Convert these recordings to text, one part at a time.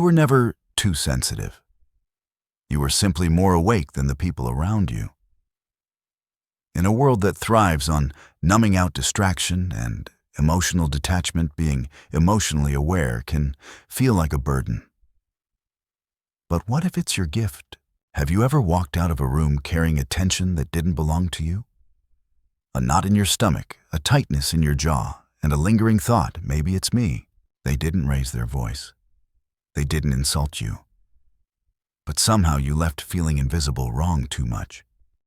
You were never too sensitive. You were simply more awake than the people around you. In a world that thrives on numbing out distraction and emotional detachment, being emotionally aware can feel like a burden. But what if it's your gift? Have you ever walked out of a room carrying a tension that didn't belong to you? A knot in your stomach, a tightness in your jaw, and a lingering thought, maybe it's me. They didn't raise their voice. They didn't insult you. But somehow you left feeling invisible, wrong too much.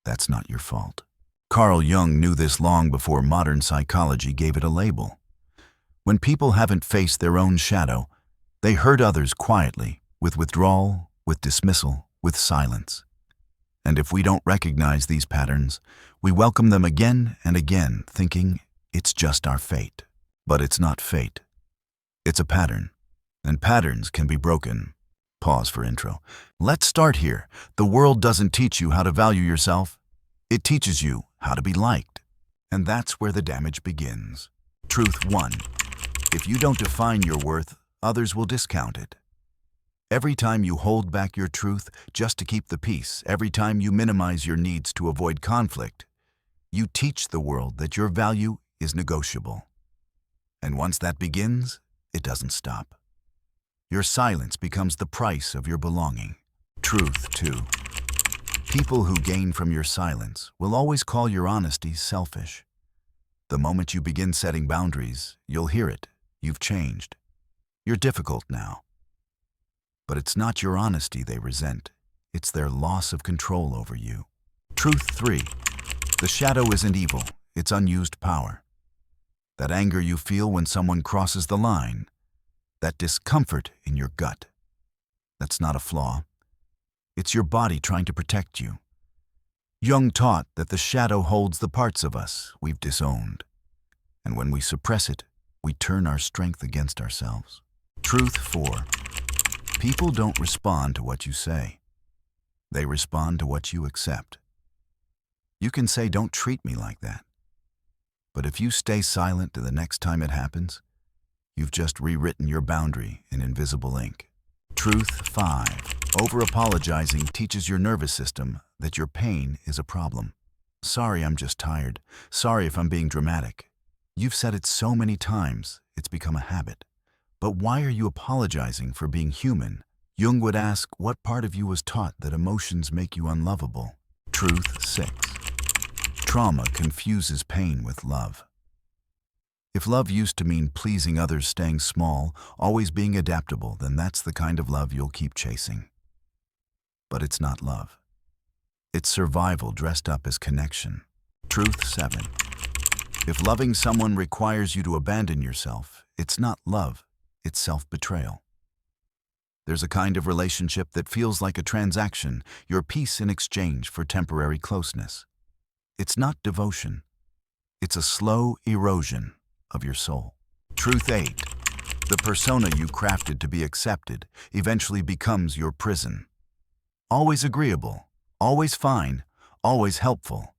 That's not your fault. Carl Jung knew this long before modern psychology gave it a label. When people haven't faced their own shadow, they hurt others quietly, with withdrawal, with dismissal, with silence. And if we don't recognize these patterns, we welcome them again and again, thinking it's just our fate. But it's not fate. It's a pattern, and patterns can be broken. Pause for intro. Let's start here. The world doesn't teach you how to value yourself. It teaches you how to be liked. And that's where the damage begins. Truth 1. If you don't define your worth, others will discount it. Every time you hold back your truth just to keep the peace, every time you minimize your needs to avoid conflict, you teach the world that your value is negotiable. And once that begins, it doesn't stop. Your silence becomes the price of your belonging. Truth 2. People who gain from your silence will always call your honesty selfish. The moment you begin setting boundaries, you'll hear it. You've changed. You're difficult now. But it's not your honesty they resent. It's their loss of control over you. Truth 3. The shadow isn't evil. It's unused power. That anger you feel when someone crosses the line, that discomfort in your gut, that's not a flaw. It's your body trying to protect you. Jung taught that the shadow holds the parts of us we've disowned. And when we suppress it, we turn our strength against ourselves. Truth 4. People don't respond to what you say. They respond to what you accept. You can say, "Don't treat me like that." But if you stay silent the next time it happens, you've just rewritten your boundary in invisible ink. Truth 5. Over-apologizing teaches your nervous system that your pain is a problem. Sorry, I'm just tired. Sorry if I'm being dramatic. You've said it so many times, it's become a habit. But why are you apologizing for being human? Jung would ask, what part of you was taught that emotions make you unlovable? Truth 6. Trauma confuses pain with love. If love used to mean pleasing others, staying small, always being adaptable, then that's the kind of love you'll keep chasing. But it's not love. It's survival dressed up as connection. Truth 7. If loving someone requires you to abandon yourself, it's not love, it's self-betrayal. There's a kind of relationship that feels like a transaction, your peace in exchange for temporary closeness. It's not devotion. It's a slow erosion of your soul. Truth 8. The persona you crafted to be accepted eventually becomes your prison. Always agreeable, always fine, always helpful.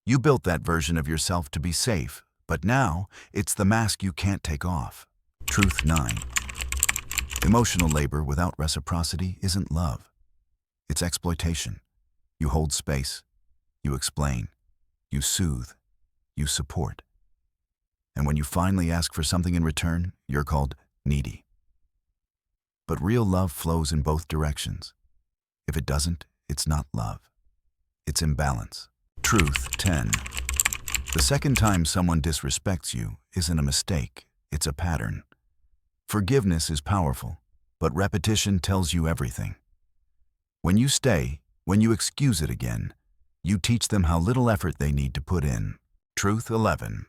You built that version of yourself to be safe, but now it's the mask you can't take off. Truth 9. Emotional labor without reciprocity isn't love. It's exploitation. You hold space. You explain. You soothe. You support. And when you finally ask for something in return, you're called needy. But real love flows in both directions. If it doesn't, it's not love. It's imbalance. Truth 10. The second time someone disrespects you isn't a mistake, it's a pattern. Forgiveness is powerful, but repetition tells you everything. When you stay, when you excuse it again, you teach them how little effort they need to put in. Truth 11.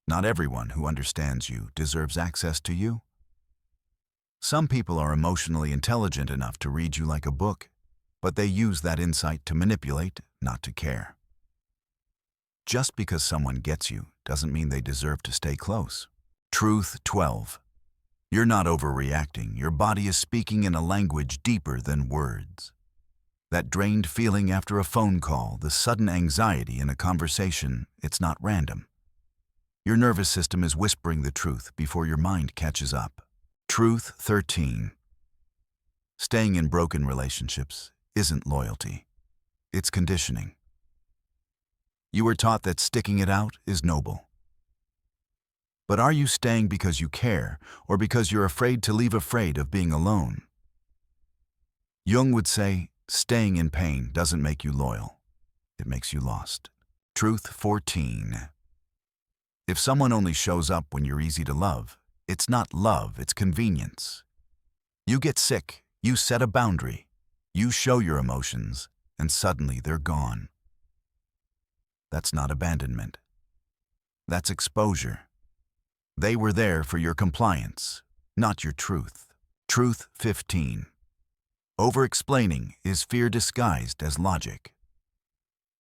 Not everyone who understands you deserves access to you. Some people are emotionally intelligent enough to read you like a book, but they use that insight to manipulate, not to care. Just because someone gets you doesn't mean they deserve to stay close. Truth 12. You're not overreacting. Your body is speaking in a language deeper than words. That drained feeling after a phone call, the sudden anxiety in a conversation, it's not random. Your nervous system is whispering the truth before your mind catches up. Truth 13. Staying in broken relationships isn't loyalty. It's conditioning. You were taught that sticking it out is noble. But are you staying because you care, or because you're afraid to leave, afraid of being alone? Jung would say, staying in pain doesn't make you loyal. It makes you lost. Truth 14. If someone only shows up when you're easy to love, it's not love, it's convenience. You get sick, you set a boundary, you show your emotions, and suddenly they're gone. That's not abandonment. That's exposure. They were there for your compliance, not your truth. Truth 15. Over-explaining is fear disguised as logic.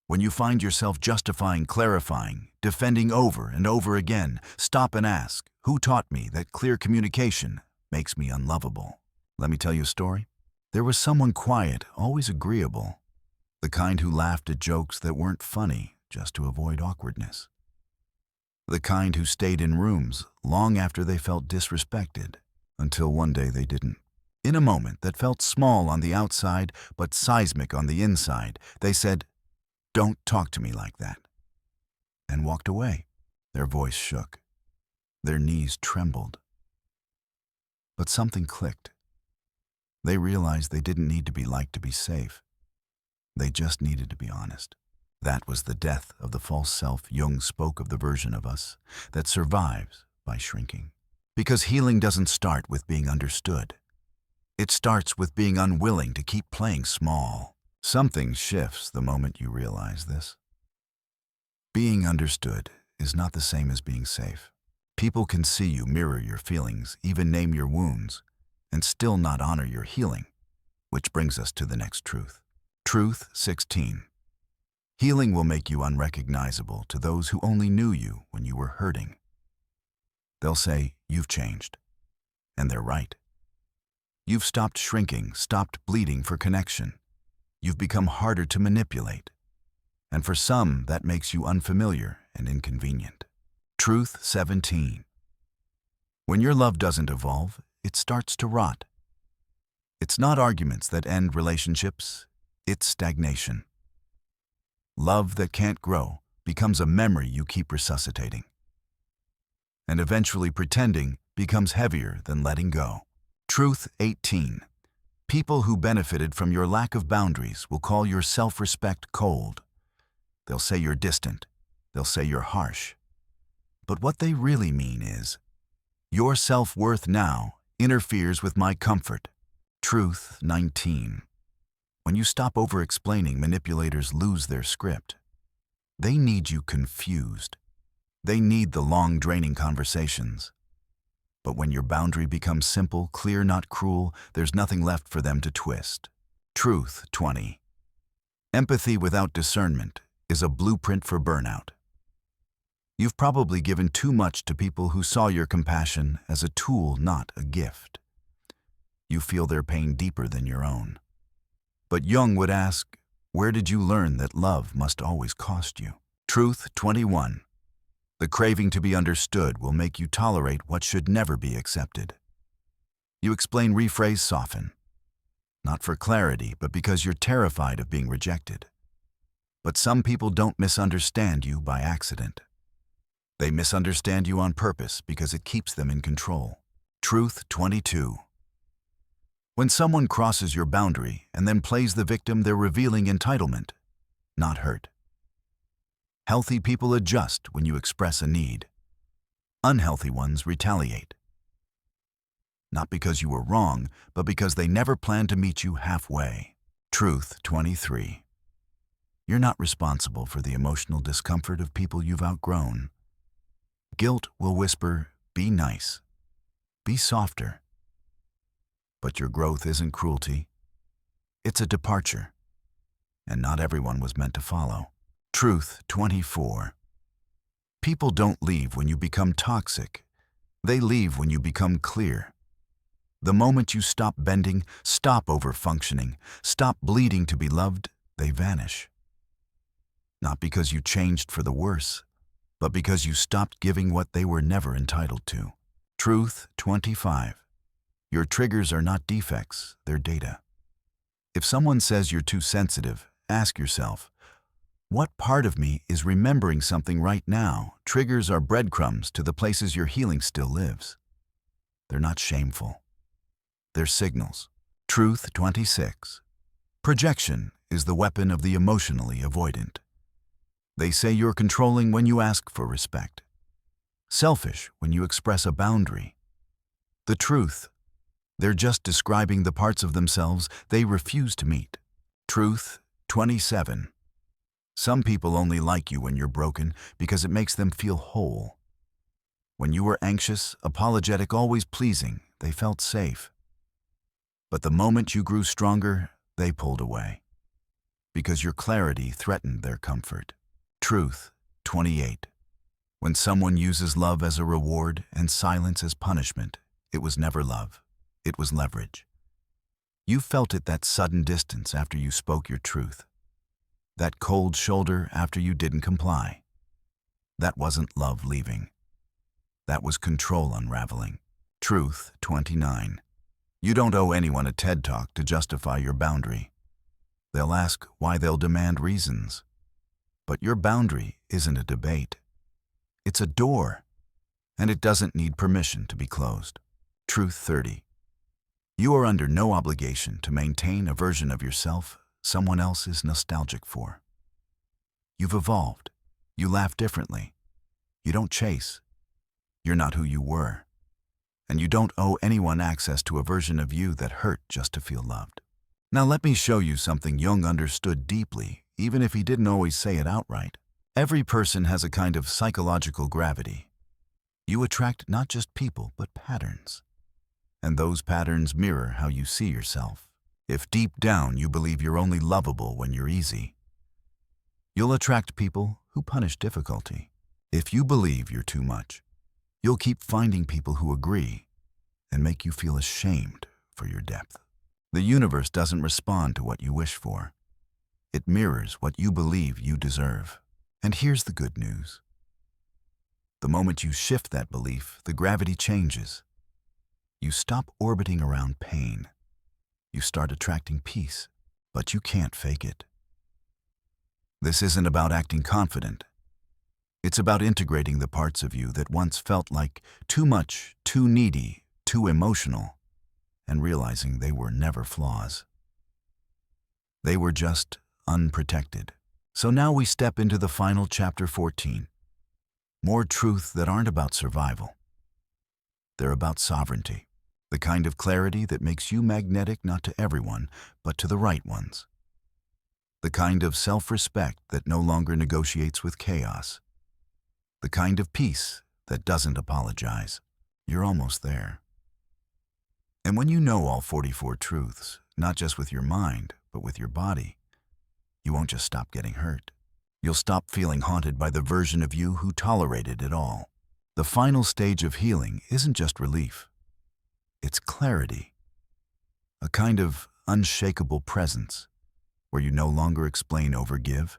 When you find yourself justifying, clarifying, defending over and over again, stop and ask, who taught me that clear communication makes me unlovable? Let me tell you a story. There was someone quiet, always agreeable, the kind who laughed at jokes that weren't funny just to avoid awkwardness. The kind who stayed in rooms long after they felt disrespected, until one day they didn't. In a moment that felt small on the outside but seismic on the inside, they said, "Don't talk to me like that," and walked away. Their voice shook. Their knees trembled. But something clicked. They realized they didn't need to be liked to be safe. They just needed to be honest. That was the death of the false self. Jung spoke of the version of us that survives by shrinking. Because healing doesn't start with being understood. It starts with being unwilling to keep playing small. Something shifts the moment you realize this. Being understood is not the same as being safe. People can see you, mirror your feelings, even name your wounds, and still not honor your healing, which brings us to the next truth. Truth 16. Healing will make you unrecognizable to those who only knew you when you were hurting. They'll say, "You've changed." And they're right. You've stopped shrinking, stopped bleeding for connection. You've become harder to manipulate. And for some, that makes you unfamiliar and inconvenient. Truth 17. When your love doesn't evolve, it starts to rot. It's not arguments that end relationships, it's stagnation. Love that can't grow becomes a memory you keep resuscitating. And eventually pretending becomes heavier than letting go. Truth 18. People who benefited from your lack of boundaries will call your self-respect cold. They'll say you're distant. They'll say you're harsh. But what they really mean is, your self-worth now interferes with my comfort. Truth 19. When you stop over-explaining, manipulators lose their script. They need you confused. They need the long, draining conversations. But when your boundary becomes simple, clear, not cruel, there's nothing left for them to twist. Truth 20. Empathy without discernment is a blueprint for burnout. You've probably given too much to people who saw your compassion as a tool, not a gift. You feel their pain deeper than your own. But Jung would ask, where did you learn that love must always cost you? Truth 21. The craving to be understood will make you tolerate what should never be accepted. You explain, rephrase, soften. Not for clarity, but because you're terrified of being rejected. But some people don't misunderstand you by accident. They misunderstand you on purpose because it keeps them in control. Truth 22. When someone crosses your boundary and then plays the victim, they're revealing entitlement, not hurt. Healthy people adjust when you express a need. Unhealthy ones retaliate. Not because you were wrong, but because they never planned to meet you halfway. Truth 23. You're not responsible for the emotional discomfort of people you've outgrown. Guilt will whisper, be nice, be softer. But your growth isn't cruelty. It's a departure. And not everyone was meant to follow. Truth 24. People don't leave when you become toxic. They leave when you become clear. The moment you stop bending, stop over-functioning, stop bleeding to be loved, they vanish. Not because you changed for the worse, but because you stopped giving what they were never entitled to. Truth 25. Your triggers are not defects, they're data. If someone says you're too sensitive, ask yourself, what part of me is remembering something right now? Triggers are breadcrumbs to the places your healing still lives. They're not shameful. They're signals. Truth 26. Projection is the weapon of the emotionally avoidant. They say you're controlling when you ask for respect. Selfish when you express a boundary. The truth, they're just describing the parts of themselves they refuse to meet. Truth 27. Some people only like you when you're broken because it makes them feel whole. When you were anxious, apologetic, always pleasing, they felt safe. But the moment you grew stronger, they pulled away. Because your clarity threatened their comfort. Truth 28. When someone uses love as a reward and silence as punishment, it was never love. It was leverage. You felt it, that sudden distance after you spoke your truth. That cold shoulder after you didn't comply. That wasn't love leaving. That was control unraveling. Truth 29. You don't owe anyone a TED Talk to justify your boundary. They'll ask why, they'll demand reasons. But your boundary isn't a debate. It's a door, and it doesn't need permission to be closed. Truth 30. You are under no obligation to maintain a version of yourself someone else is nostalgic for. You've evolved. You laugh differently. You don't chase. You're not who you were. And you don't owe anyone access to a version of you that hurt just to feel loved. Now let me show you something Jung understood deeply, even if he didn't always say it outright. Every person has a kind of psychological gravity. You attract not just people, but patterns. And those patterns mirror how you see yourself. If deep down you believe you're only lovable when you're easy, you'll attract people who punish difficulty. If you believe you're too much, you'll keep finding people who agree and make you feel ashamed for your depth. The universe doesn't respond to what you wish for. It mirrors what you believe you deserve. And here's the good news. The moment you shift that belief, the gravity changes. You stop orbiting around pain. You start attracting peace, but you can't fake it. This isn't about acting confident. It's about integrating the parts of you that once felt like too much, too needy, too emotional, and realizing they were never flaws. They were just unprotected. So now we step into the final chapter 14. More truths that aren't about survival. They're about sovereignty. The kind of clarity that makes you magnetic not to everyone, but to the right ones. The kind of self-respect that no longer negotiates with chaos. The kind of peace that doesn't apologize. You're almost there. And when you know all 44 truths, not just with your mind, but with your body, you won't just stop getting hurt. You'll stop feeling haunted by the version of you who tolerated it all. The final stage of healing isn't just relief. It's clarity, a kind of unshakable presence where you no longer explain, overgive,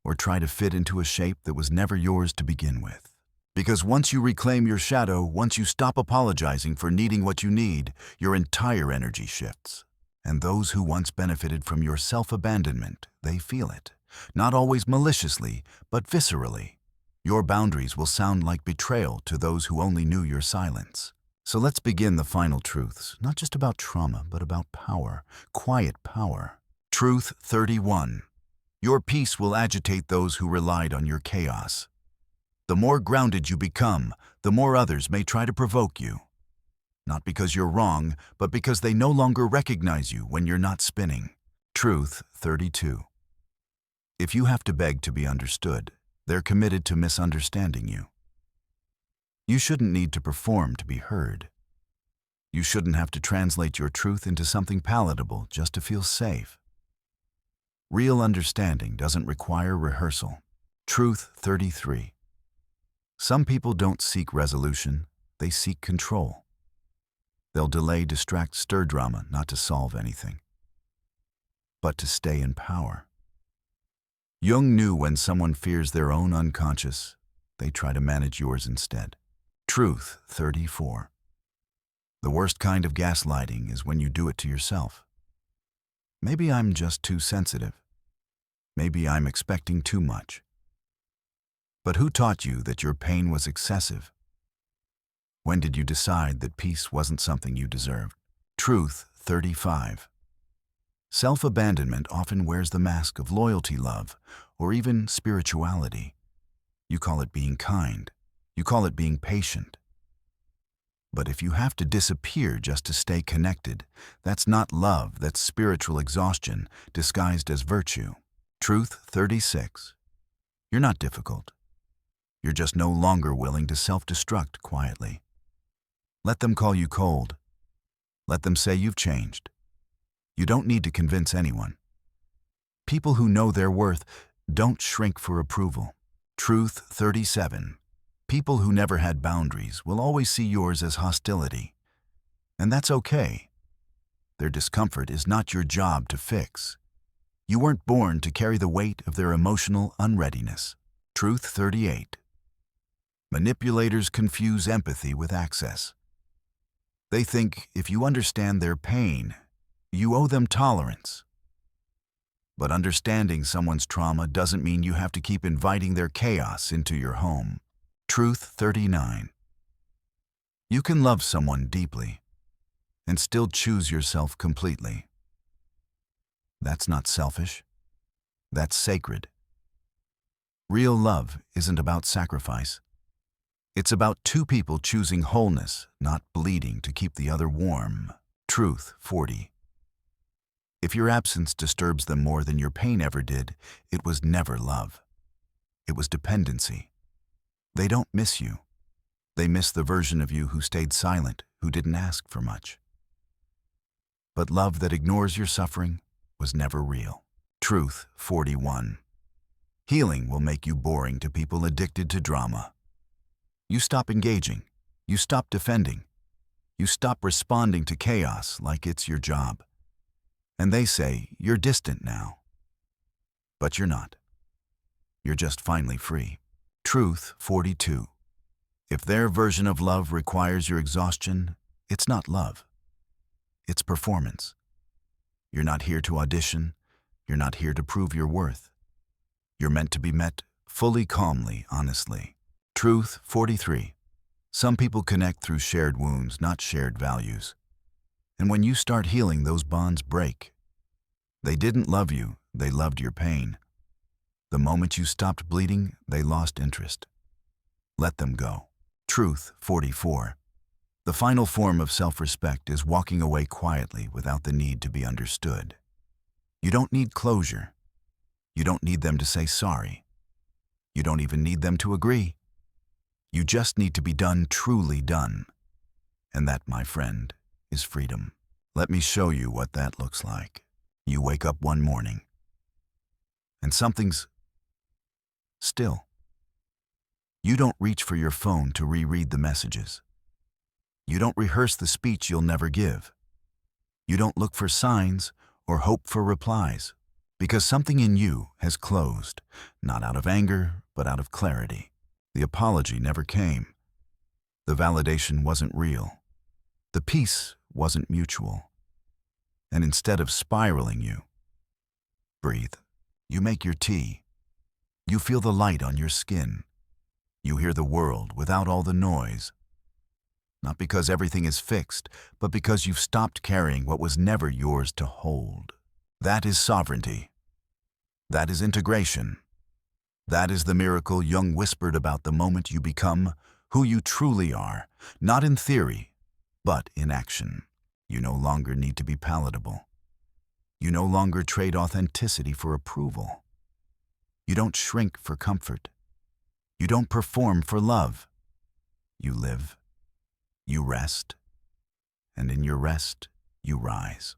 or try to fit into a shape that was never yours to begin with. Because once you reclaim your shadow, once you stop apologizing for needing what you need, your entire energy shifts. And those who once benefited from your self-abandonment, they feel it. Not always maliciously, but viscerally. Your boundaries will sound like betrayal to those who only knew your silence. So let's begin the final truths, not just about trauma, but about power, quiet power. Truth 31. Your peace will agitate those who relied on your chaos. The more grounded you become, the more others may try to provoke you. Not because you're wrong, but because they no longer recognize you when you're not spinning. Truth 32. If you have to beg to be understood, they're committed to misunderstanding you. You shouldn't need to perform to be heard. You shouldn't have to translate your truth into something palatable just to feel safe. Real understanding doesn't require rehearsal. Truth 33. Some people don't seek resolution, they seek control. They'll delay, distract, stir drama not to solve anything, but to stay in power. Jung knew when someone fears their own unconscious, they try to manage yours instead. Truth 34. The worst kind of gaslighting is when you do it to yourself. Maybe I'm just too sensitive. Maybe I'm expecting too much. But who taught you that your pain was excessive? When did you decide that peace wasn't something you deserved? Truth 35. Self-abandonment often wears the mask of loyalty, love, or even spirituality. You call it being kind. You call it being patient. But if you have to disappear just to stay connected, that's not love, that's spiritual exhaustion disguised as virtue. Truth 36. You're not difficult. You're just no longer willing to self-destruct quietly. Let them call you cold. Let them say you've changed. You don't need to convince anyone. People who know their worth don't shrink for approval. Truth 37. People who never had boundaries will always see yours as hostility. And that's okay. Their discomfort is not your job to fix. You weren't born to carry the weight of their emotional unreadiness. Truth 38. Manipulators confuse empathy with access. They think if you understand their pain, you owe them tolerance. But understanding someone's trauma doesn't mean you have to keep inviting their chaos into your home. Truth 39. You can love someone deeply and still choose yourself completely. That's not selfish. That's sacred. Real love isn't about sacrifice. It's about two people choosing wholeness, not bleeding to keep the other warm. Truth 40. If your absence disturbs them more than your pain ever did, it was never love. It was dependency. They don't miss you. They miss the version of you who stayed silent, who didn't ask for much. But love that ignores your suffering was never real. Truth 41. Healing will make you boring to people addicted to drama. You stop engaging. You stop defending. You stop responding to chaos like it's your job. And they say, you're distant now. But you're not. You're just finally free. Truth 42. If their version of love requires your exhaustion, it's not love. It's performance. You're not here to audition. You're not here to prove your worth. You're meant to be met fully, calmly, honestly. Truth 43. Some people connect through shared wounds, not shared values. And when you start healing, those bonds break. They didn't love you, they loved your pain. The moment you stopped bleeding, they lost interest. Let them go. Truth 44. The final form of self-respect is walking away quietly without the need to be understood. You don't need closure. You don't need them to say sorry. You don't even need them to agree. You just need to be done, truly done. And that, my friend, is freedom. Let me show you what that looks like. You wake up one morning, and something's still. You don't reach for your phone to reread the messages. You don't rehearse the speech you'll never give. You don't look for signs or hope for replies, because something in you has closed, not out of anger, but out of clarity. The apology never came. The validation wasn't real. The peace wasn't mutual. And instead of spiraling, you breathe. You make your tea. You feel the light on your skin. You hear the world without all the noise. Not because everything is fixed, but because you've stopped carrying what was never yours to hold. That is sovereignty. That is integration. That is the miracle Jung whispered about the moment you become who you truly are, not in theory, but in action. You no longer need to be palatable. You no longer trade authenticity for approval. You don't shrink for comfort. You don't perform for love. You live. You rest. And in your rest, you rise.